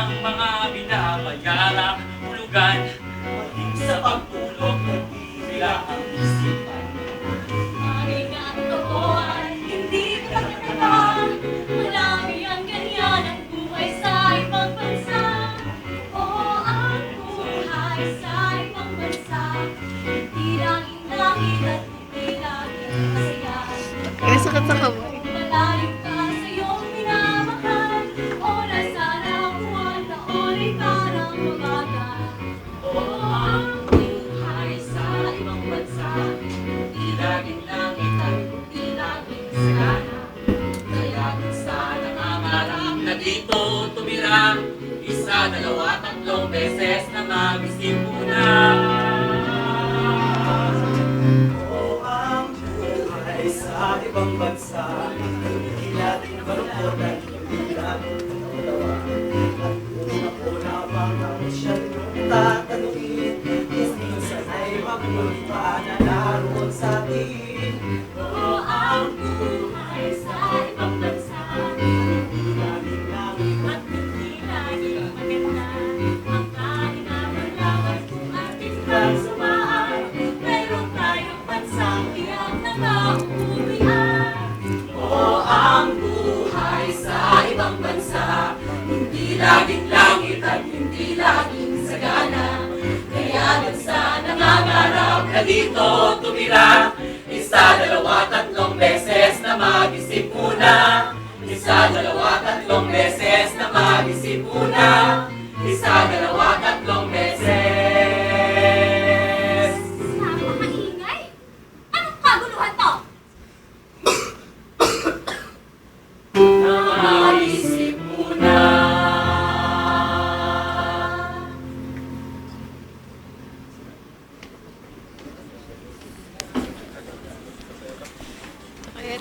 ng mga binabayarang hulugan, maging sa pagtulog ng bibila ang isipan. Mabigat ako ay hindi pagkakataon. Marami ang ganyan ang buhay sa ibang bansa. Oo, ang buhay sa ibang bansa. Hindi laging langit at hindi laging masaya. May sakit sa kamay. Kung malalim ka sa iyong minamahal, oras araw, buwan, taon ay parang mabagal. Oo, ang buhay sa ibang bansa. Hindi laging langit at hindi laging sagana. Kaya kung saan nangangarap na dito tumira, isa, dalawa, tatlong beses na mag-isip muna. Oo, ang buhay sa ibang bansa, hindi natin malungkot at hindi natin natatawa. At kung ako lamang ang siya niyong tatanungin, is minsan ay mabuti pa na naroon sa atin. Oo, ang buhay sa ibang bansa. Hindi namin langit At hindi laging maganda. Ang kainaman lawas kung ating pagsumaan. Mayroon tayong bansang tiyak na mauuwian. Oo, ang buhay sa ibang bansa, hindi laging langit at hindi laging sagana. Kaya dun sa nangangarap na dito tumira, isa, dalawa, tatlong beses na mag-isip muna. Isa, dalawa, tatlong beses na mag-isip muna. Isa, dalawa, tatlong beses. Napakaingay! Anong kaguluhan to? Na mag-isip muna. Ayan.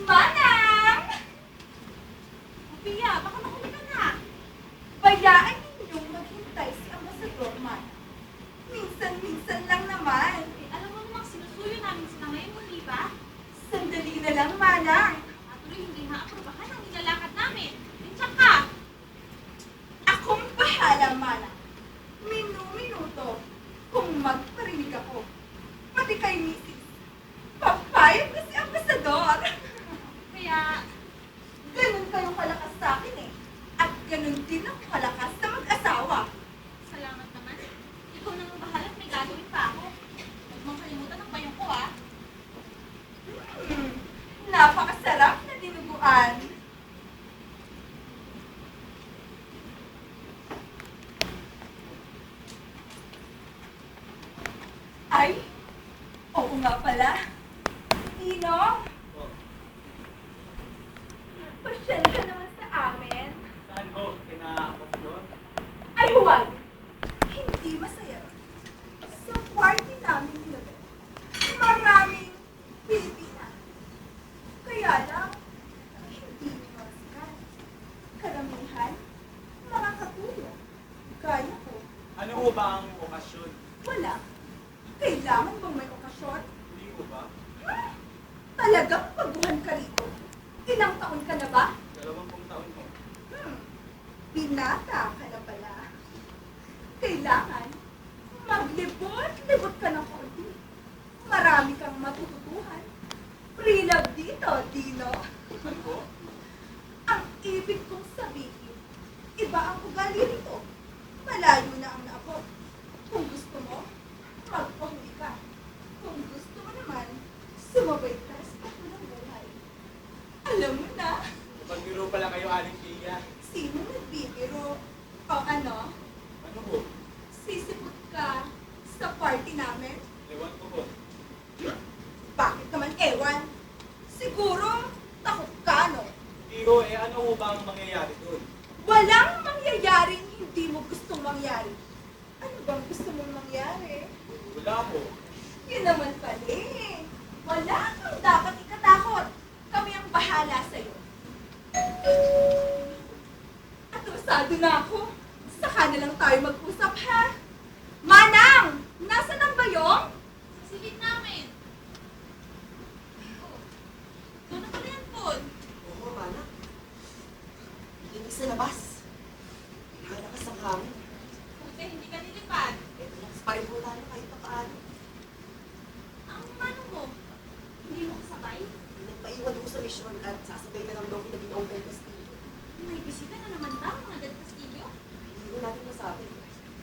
Manang! Pia, baka mahuli ka na. Bayaan ninyong maghintay si Ambasador, Manang. Minsan-minsan lang naman. Alam mo namang sinusuyo namin sila ngayon, hindi ba? Sandali na lang, Manang. Atuloy, hindi maaprobahan ang nilalakad namin. Diyan ka. Akong bahala, Manang. Minu-minuto. Kung magparinig ako, pati kay Mrs. Papayag na si Ambasador. Kaya, ganun kayong kalakas sa akin eh. At ganun din ang kalakas sa mag-asawa. Salamat naman. Ikaw na ang bahala at may gagawin pa ako. Huwag mong kalimutan ang bayong ko ah. Napakasarap na dinuguan. Ay, oo nga pala. Nino, pasyal ka naman sa amin. Saan ko? Kinakapot doon? Ay, huwag! Hindi masaya. Sa party namin nila, maraming Pilipina. Kaya lang, hindi masikat. Karamihan, mga katulong. Gaya ko, Ano ho ba ang okasyon? wala. Kailangan bang may okasyon? Hindi ho ba? Talagang paguhan ka rito. Ilang taon ka na ba? 20 taon mo. Binata ka na pala. Kailangan maglibot-libot ka ng konti. Marami kang matututuhan. Pre-love dito, Dino. Ano ho? Ang ibig kong sabihin, iba ang ugali rito. Malayo na ang naabot. Kung gusto mo, magpahuli ka. Kung gusto mo naman, sumabay ka sa patulang buhay. Alam mo na, Pagbiro pala kayo, Aling Pia. sino nagbibiro? O ano, Ano ho? sisipot ka sa party namin? Ewan ko ho. Bakit naman ewan? Siguro, takot ka, no? Hindi ho, ano ho ba ang mangyayari doon? Walang mangyayaring hindi mo gustong mangyari. Ano bang gusto mong mangyari? Wala ho. Yun naman pala eh. Wala kang dapat ikatakot. Kami ang bahala sa'yo. Sigurado na ako. Saka na lang tayo mag-usap, ha? Manang! Nasaan ang bayong? Sa silid namin. Oh, ikaw na pala yan, Paul. Oo, mana. Linis sa labas. Halakas ang hangin. Buti hindi ka nilipad. Ito lang pa rin po tayo kahit pa paano. Ang manong mo, hindi mo kasabay? Nagpaiwan ko sa misyon at sasabay na lang daw kita ginoong kay Castillo. May bisita na naman daw, mga Del Castillo. Hindi ko natin masabi.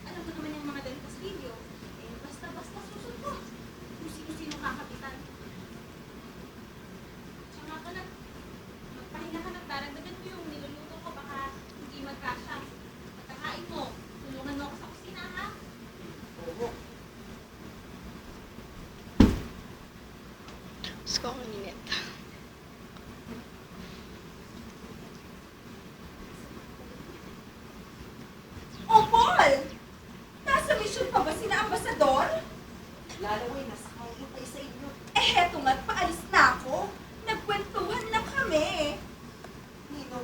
Alam ko naman yung mga Del Castillo. Eh, basta-basta susod ko. Kung sino-sino kakapitan. Siya nga pala, magpahinga ka ng daragdagan ko yung niluluto ko, baka hindi magkasya. Pagkakain mo, tulungan mo ako sa kusina, ha? Oo. Gusto ko ang init. Oh, Paul! Nasa mission pa ba sina ambasador? Lalaway, nasa kaya tayo sa inyo. Eh, heto nga't paalis na ako. Nagkwentuhan lang kami. Nino,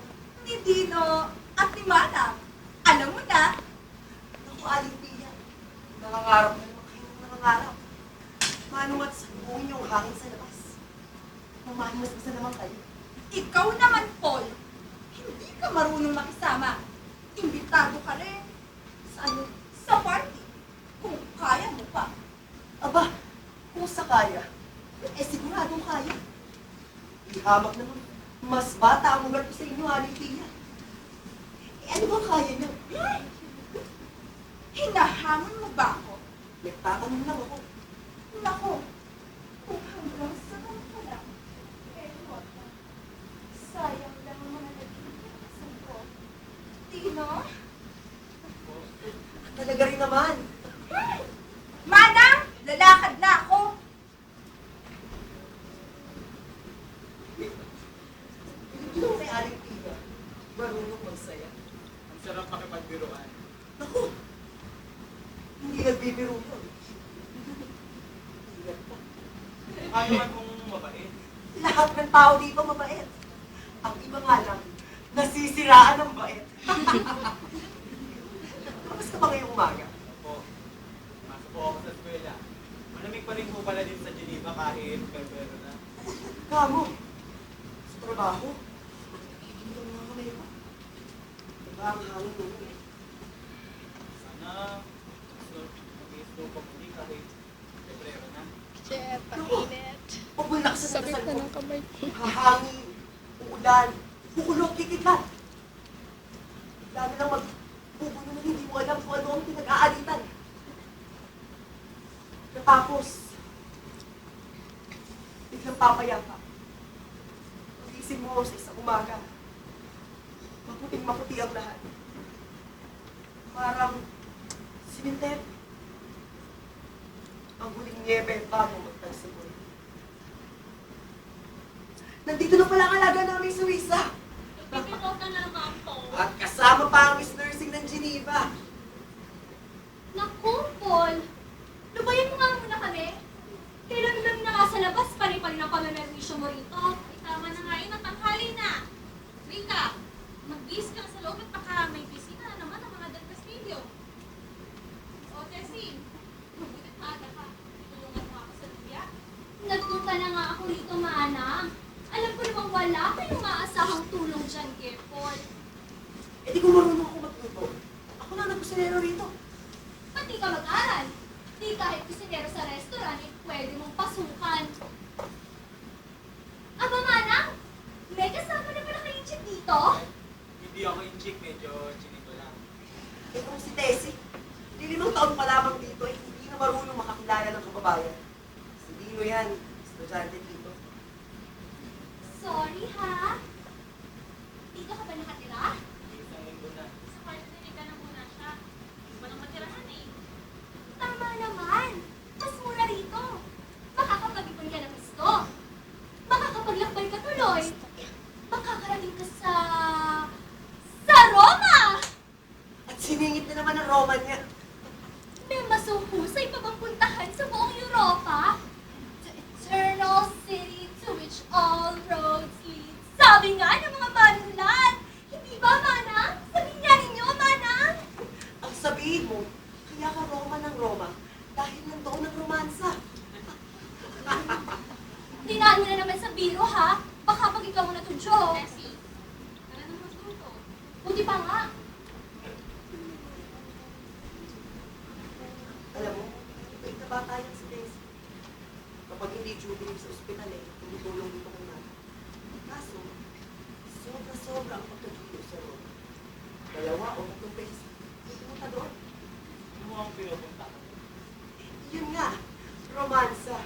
Ni Dino at ni Manang. Alam mo na, naku, Aling Pia. Nangangarap na naman kayo ng nangangarap. Manong at sabuhin yung hangin sa labas. Mamahimas na naman kayo. ikaw naman, Paul. Hindi ka marunong makisama. Imbitado ka rin. Sa ano? Sa party. Kung kaya mo pa. Aba, kung sa kaya, eh siguradong kaya. Ihamak naman. Mas bata ang ugat ko sa inyo, Aling Pia. Eh ano bang kaya niyo? Hinahamon mo ba ako? Nagtatanong lang ako. Nako, kung hanggang sa ka lang, eh wala. Sayang lang ang mga naging kakasan ko. Tino? Talaga rin naman. Manang! Lalakad na ako! Ito may Aling Pia. Marunong magsaya. Ang sarap makipagbiruan. Naku! Hindi nagbibiro yun. Ingat pa. Ano man kung mabait? Lahat ng tao dito mabait. Ang iba nga lang, nasisiraan ng bait. Kamusta ka ba ngayong umaga? Opo. Masok po ako sa eskwela. Malamig pa rin po pala din sa Geneva kahit Pebrero na. Kamo, sa trabaho. Hindi ka mga kamay pa. Diba ang hangin mo eh? Sana mag-i-slow pa muli kahit Pebrero na. Jet, ang init. Pabulak sa Sakit dasal na ko. ng kamay ko. Hahangin, uulan, kukulog, kikidlat. Dami lang magbubuno na hindi mo alam kung ano ang pinag-aalitan. Natapos, biglang papayapa. Pagising mo sa isang umaga, maputing maputi ang lahat. Parang simenter. Ang huling niebe bago magtagsibol. Nandito na pala ang alaga namin sa Wisa. Nagpipinot ka na naman, Paul. At kasama pa ang Miss Nursing ng Geneva. Naku, Paul! Lubayan mo nga muna kami. Kailan lang na nga sa labas, pari-pari na pamamerwisyo mo rito. Ay, tama na nga yun, natanghali na. Rika, mag-bis ka na sa loob at baka may bisita na naman ang mga Del Castillo. O, Tessie, mabutit maaga ka. Tulungan mo ako sa luya. Nagpunta na nga ako rito, Mana. Alam ko namang wala kayong maasahang tulong dyan, kay Paul. Eh di ko marunong ako magluto. Ako na nagkusinero rito. Pati ka mag-aral. Di kahit kusinero sa restaurant, eh, pwede mong pasukan. Aba, Manang! May kasama na pala kayong chick dito? Hindi ako yung chick, medyo chinito lang. Eh kung si Tessie, 5 taon pa lamang dito, eh hindi na marunong makakilala ng kababayan. Si Dino yan, estudyante dito. Sorry, ha? Dito ka ba nakatira? Isang linggo na. Sa kwarto na ka na muna siya. Hindi ba nang matirahan eh? Tama naman! Mas mura rito. Makakapag-ipon ka ng gusto. Makakapaglakbay ka tuloy. Makakarating ka sa Roma! At siningit na naman ang Roman niya. May masuhusay pa bang puntahan sa buong Europa? The eternal city to which all roads lead. Sabi nga ng mga manulat! Hindi ba, Mana? Sabihin nga ninyo, ang pagkagilo sa Roma. 2 o 3 beses pumunta doon. Ano mo ang pinupunta? Yun nga, romansa.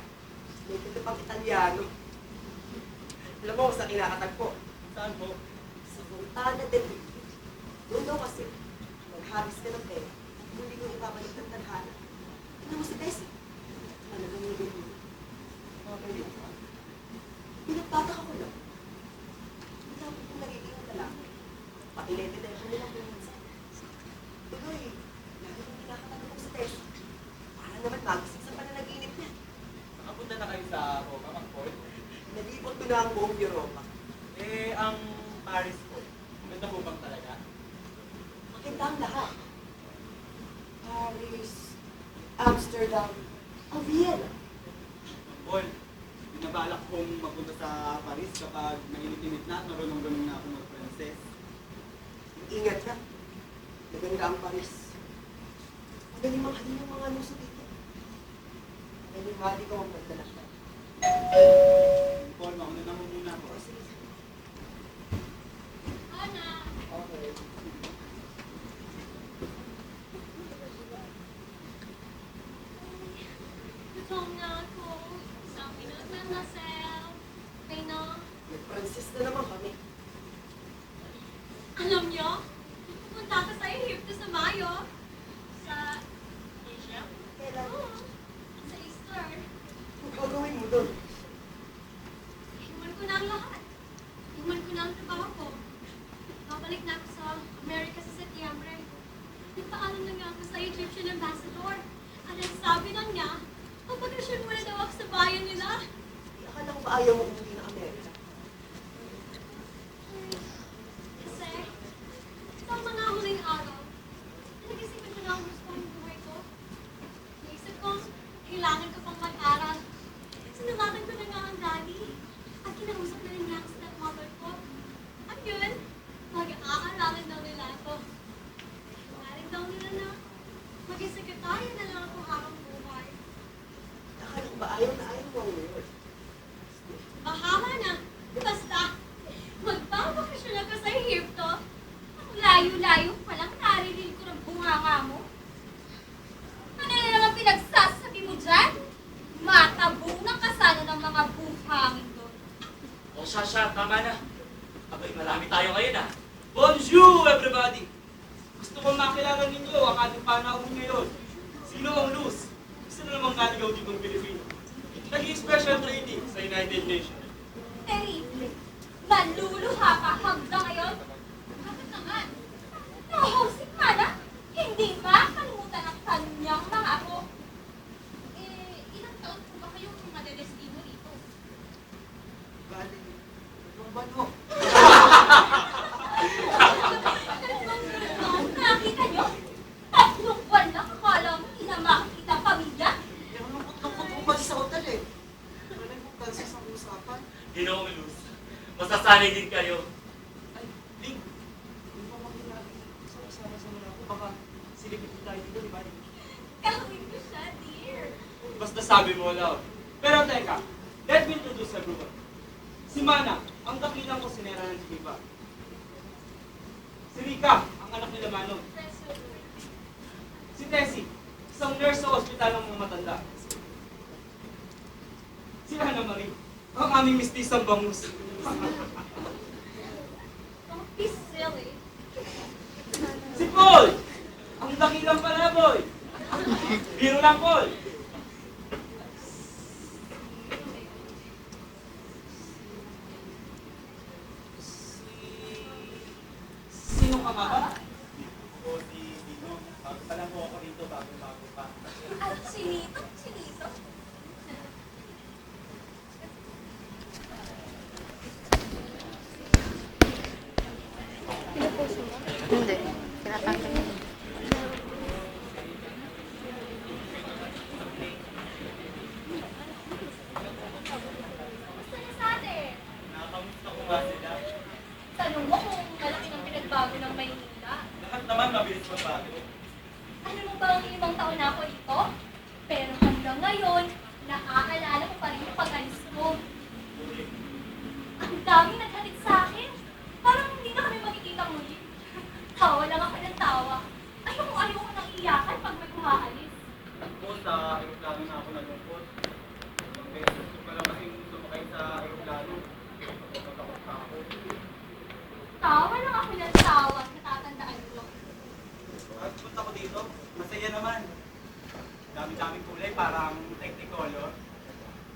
May pang Italiano. Alam mo, sa kinakatagpo, Saan po? sa Fontana del Rio. Doon daw kasi, maghabis ka ng pera, hindi ko ibabalik ng tadhana. Ano mo si Bessie? Talagang yung ganyan. Magaling ka? Pinagtataka ko lang. Ang dami kong nagiging lalaki. Pakilete na ako nilang pumunsa. Tuloy, lagi kong kinakatanong ko si Bessie. Para naman magising sa pananaginip niya. Nakapunta na kayo sa Roma, Mag-Paul? Nalibot ko na ang buong Europa. Eh, ang Paris po. Maganda po bang talaga? Maganda ang lahat. Paris, Amsterdam, ang Vienna. Paul, binabalak kong magpunta sa Paris kapag mainit-init na at marunong-ganun na ako mag-Frances. Ingat ka. Maganda ang Paris. Magaling mahalin yung mga luso dito. Magaling mahalin ko ang magdala siya. Paul, mauna na mo muna ako. O, sige, sige. Ana, Okay. gutom na ako. Isang minute na myself. Okay na. Nag-Francis na naman kami. Alam niyo, pupunta ka sa Egypto sa Mayo. Sa Asia? Kailan? Oo. Sa Easter. Ang gagawin mo doon? Iwan ko na ang lahat. Iwan ko na ang trabaho ko. Babalik na ako sa Amerika sa Setyembre. Nagpaalam na nga ako sa Egyptian ambassador. At ang sabi lang niya, pagbakasyon muna daw ako sa bayan nila. Akala ko ba ayaw mo umuwi ng Amerika? Kasi, sa mga huling araw, nag-isipan ko na ang gusto ng buhay ko. Naisip ko, kailangan ko pang mag-aral. Sinulatan ko na nga ang daddy. At kinausap na rin niya ang stepmother ko. At yun, mag-aaralan daw nila ako. Maring daw nila na maging sekretarya na lang ako habang buhay. Akala ko ba ayaw na ayaw mo ang ngayon? Bahala na. Basta, magbabakasyon ako sa Egypto. Ang layo-layo pa lang narinig ko ng bunganga mo. Ano na naman pinagsasabi mo dyan? Matabunan ka sana ng mga buhangin doon. O Sasha, tama na. Abay, marami tayo ngayon ah. Bonjour, everybody! Gusto kong makilala ninyo ang ating panahon ngayon. Sino ang Luz? Gusto na namang naligaw ditong Pilipino. Naging special training sa United Nations. Terrible. Manluluha ka hanggang ngayon? Bakit naman? Nahosik ka na? Hindi makalimutan ang kanyang mga ako. Ilang taon po ba kayong madedestino dito? Bali, itong banho. Nakita niyo? 3 buwan na kakala mo hindi na makikita ang pamilya. Yung lungkot-lungkot umalis sa hotel eh. Wala yung Francis ang usapan. Ginoong Luz, masasanay din kayo. Ay, Ling! Yung pamangkin natin, sama-sama na ako. Baka silipin tayo dito, di ba? Gawin ko siya, dear. Basta sabi mo loud. Pero teka, let me introduce everyone. Si Mana, ang dakilang ko sinera ng Diva. Si Rika, ang anak nila Manong. Si Tessie, isang nurse sa ospital ng mga matanda. Si Hannah Marie, ang aming mistisang bangus. Don't be silly. Si Paul, ang dakilang palaboy. Biro lang, Paul. Sino ka nga ba? O si Dino, bago pa lang po ako dito, bago-bago pa. At sinito, sinito. Hindi. Tinatanggal mo. Gusto niya sa atin. Nakamusta ko ba sila? Tanong mo kung malaki ng pinagbago ng Maynila. Lahat naman mabilis magbago. Ano mo ba ang 5 taon na ako dito? Pero hanggang ngayon, naaalala ko pa rin yung pag-alis mo. Ang daming naghatid sa akin. Parang hindi na kami dito. Masaya naman. Dami-daming kulay, parang technicolor.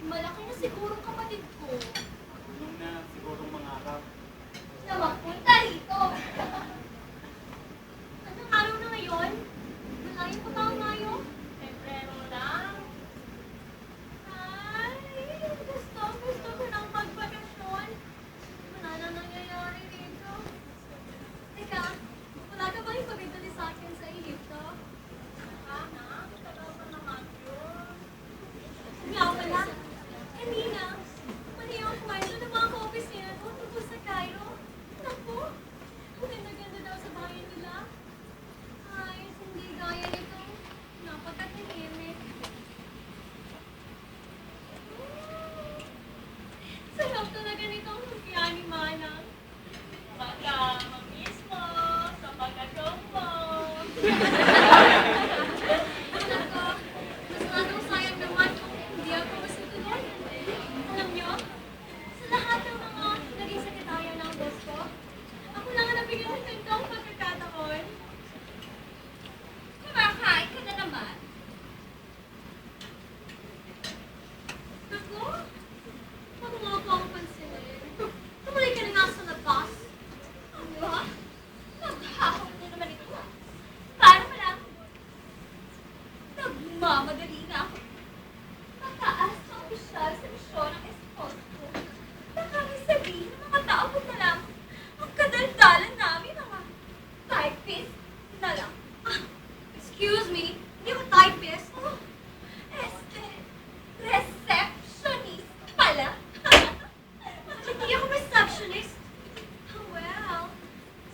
Malaki na siguro kapatid ko. Tulong na sigurong mangarap. Na magpunta rito. Anong araw na ngayon? Malayo pa ba ang Mayo? Pebrero lang. Ay, gusto ko ng magbakasyon. Wala na nangyayari dito. Teka, wala ka bang ipabibili sa akin sa Egypto? Talaga naman yun. Nga pala, kanina, mali ang kwento ng mga ka-opisina ko tungkol sa Cairo. Naku, ang ganda-ganda daw sa bayan nila. Ay, hindi gaya nito. Napakatahimik. Sarap talaga nitong husyan ni Manang. Baka mamiss mo sa pagkagaw mo. Nako, mas lalong sayang naman kung hindi ako masutunod. Alam niyo, sa lahat ng mga naging sekretarya ng boss ko, ako lang ang nabigyan ng ganitong pagkakataon. Kumakain ka na naman. Naku, huwag mo ako ang pansinin. Tumuloy ka na nga sa labas. Ano? Naghahawak na naman ito. Para malang nagmamadali na ako. Mataas na opisyal sa misyon ng esposo ko. Baka may sabihin ng mga tao ko na lang ang kadaldalan namin mga typist na lang. Ah, excuse me, hindi ko typist. Oh, receptionist pala. Hindi ako receptionist. Well,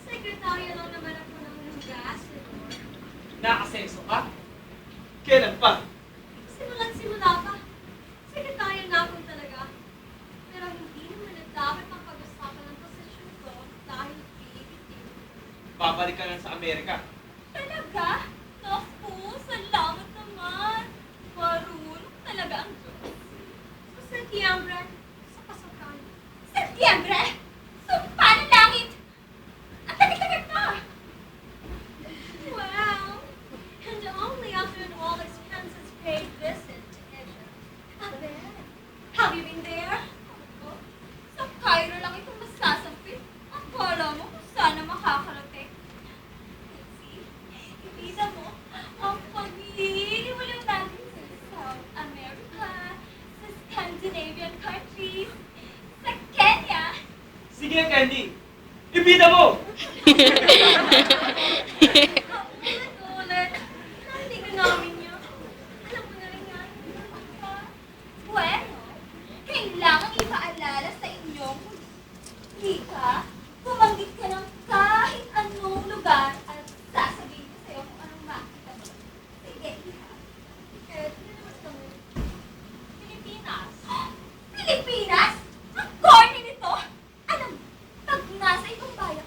sekretarya lang naman ako ng lugas. Nakasenso ka? Kailan pa? Simula't-simula pa. Sekretarya na ako talaga. Pero hindi naman na dapat ang pag-usapan ng posisyon ko dahil BBT. Babalik ka lang sa Amerika. Talaga? Naku, salamat naman. Marunong talaga ang Diyos. Sa Setyembre, sa pasukan. Setyembre? Sumpa ng langit! Ang tagal-tagal na! Well, and only after an all-expenses paid visit to Egypt. Abed, have you been there? Oh, sa Cairo lang itong masasampit. Ang kala mo kung saan na makakarating. See, ibita mo ang pag-iiwalang natin sa South America, sa Scandinavian countries, sa Kenya. Sige, Candy. Ibida mo! Ulit-ulit. Hindi ka namin yun. Alam mo na rin nga. Bueno, kailangan ipaalala sa inyong Lika, bumanggit ka ng kahit anong lugar at sasabihin ko sa'yo kung anong makita mo. Sige, Lika. Hindi naman kami. Pilipinas. Pilipinas? Ang corny nito! Alam mo, pag nasa ibang bayan,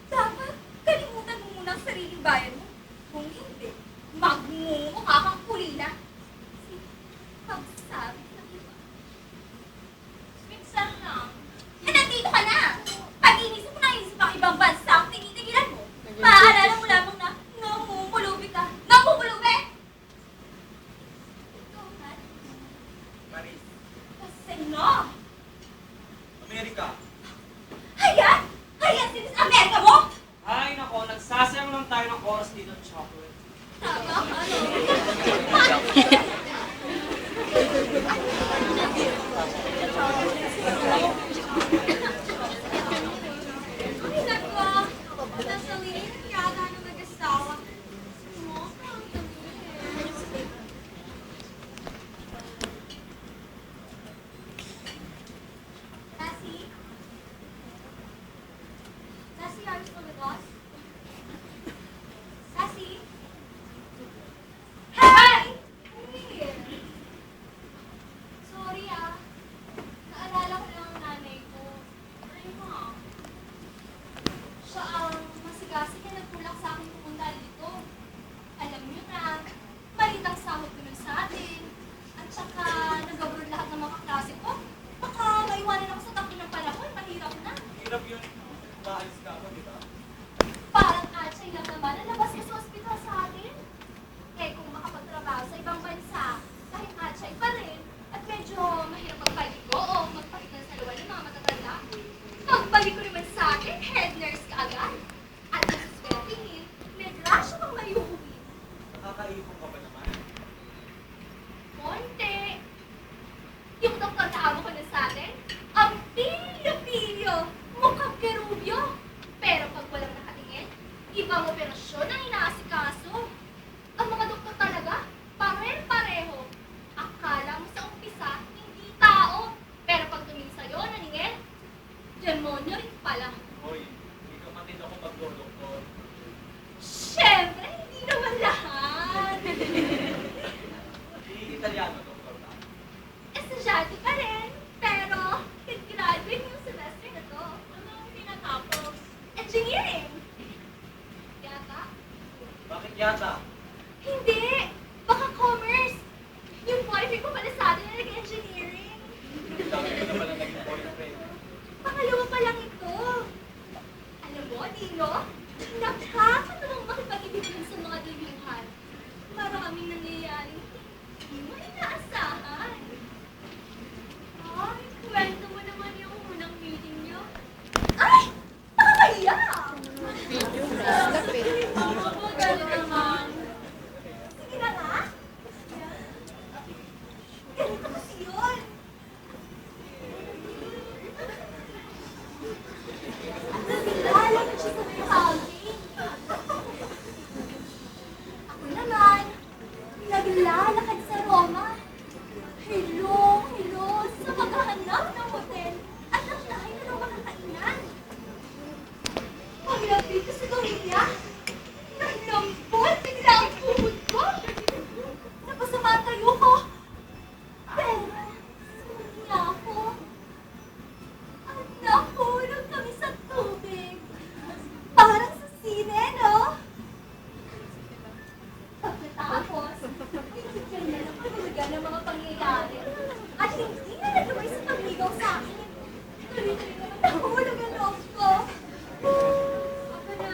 dapat kalimutan mo muna ang sariling bayan mo. Kung hindi, magmumukha kang kulina. Pagsabi ng iba. Minsan lang. Nandito ka na! Pag inisip mo na inisip ang ibang bansa ang tinitigilan mo, maaalala mo lamang na namumulubi ka. Namumulubi! Ikaw, man. Paris. Kasi no! Amerika. Hayan! Hayan, sinis Amerika mo! Ay, nako. Nagsasayang lang tayo ng oras dito, chocolate. Tama, ano? Ay, nako! Nasa liit yata ng mag-asawa. Sumokang ang tabi. Lassie? Lassie, are you still with us? Lassie? Hi! Here. Sorry naalala ko lang ang nanay ko. Ay, ma. Siya ang masigasig na nagtulak sa akin pumunta dito. Alam niyo na, malitang sahod ko nun sa atin. At saka, nag-abroad lahat ng mga kaklase ko. Baka maiwanan ako sa takbo ng panahon, mahirap na. Hirap yun. Maalis ka ako, di ba? yata. Hindi! Baka commerce! Yung boyfriend ko pala sa atin na nag-engineering. Dami ko na pala naging boyfriend. Pangalawa pa lang ito. Alam mo, Dino, nakakatawang makipag-ibigin sa mga duluhan. Maraming nangyayaring hindi mo inaasahan. Ay, kwento mo naman yung unang meeting niyo. Ay! Nakakahiya! Video na. Lapit. Magaling naman. Sige na nga. Ganito kasi yun. Naglalakad siya sa may housing. Ako naman, naglalakad sa Roma. Hello, hello, sa paghahanap ng hotel at ang lahay na ng mga kainan. Paglapit ko sa gawin niya, nalambot bigla ang tuhod ko. Napasama ang tayo ko. Pero, sumuli niya ako. At nahulog kami sa tubig. Parang sa sine, no? Pagkatapos, tinigyan niya ng pahulugan ng mga pangyayari. At hindi na nagaway sa pagligaw sa akin. Tuloy-tuloy naman nahulog ang loob ko. Ako na.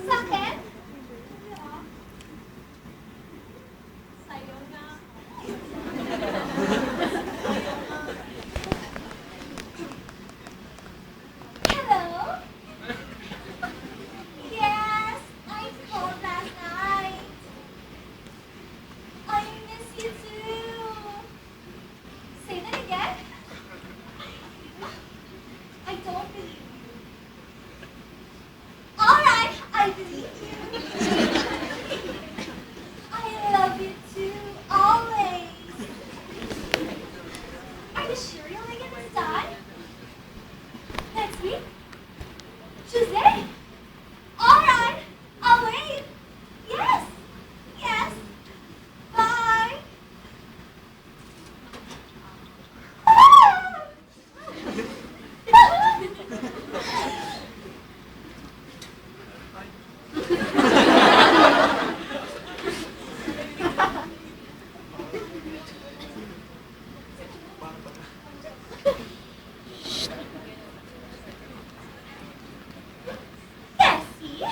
Sa akin? Sa'yo na. Hello? Yes, I called last night. I miss you too. Say that again. I don't believe you. Alright, I believe you. I love you too, always. Are you sure you'll make it this time? Next week? Tuesday? Alright, I'll wait. Yes, yes. Bye. Bessie?